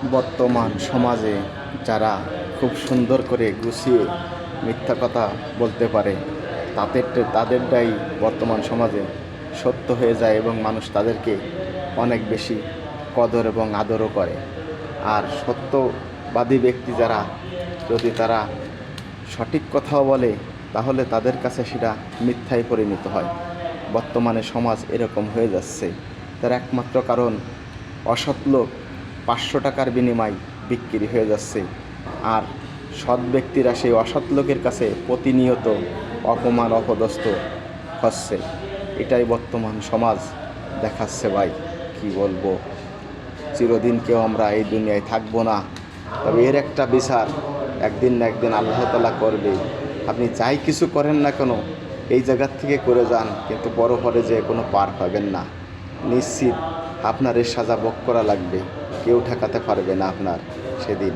বর্তমান সমাজে যারা খুব সুন্দর করে গুছিয়ে মিথ্যা কথা বলতে পারে তাদেরটাই বর্তমান সমাজে সত্য হয়ে যায় এবং মানুষ তাদেরকে অনেক বেশি কদর এবং আদরও করে। আর সত্যবাদী ব্যক্তি যারা, যদি তারা সঠিক কথাও বলে তাহলে তাদের কাছে সেটা মিথ্যায় পরিণত হয়। বর্তমানে সমাজ এরকম হয়ে যাচ্ছে। তার একমাত্র কারণ অসৎ লোক 500 টাকার বিনিময়ে বিক্রি হয়ে যাচ্ছে, আর সৎ ব্যক্তিরা সেই অসৎ লোকের কাছে প্রতিনিয়ত অপমান অপদস্থ হচ্ছে। এটাই বর্তমান সমাজ দেখাচ্ছে ভাই। কি বলবো, চিরদিন কেউ আমরা এই দুনিয়ায় থাকবো না, তবে এর একটা বিচার একদিন না একদিন আল্লাহ তাআলা করবে। আপনি যাই কিছু করেন না কেন, এই জায়গার থেকে করে যান, কিন্তু পরে যে কোনো পার পাবেন না। নিশ্চিত আপনার এর সাজা ভোগ করা লাগবে, কেউ ঠেকাতে পারবে না আপনার সেদিন।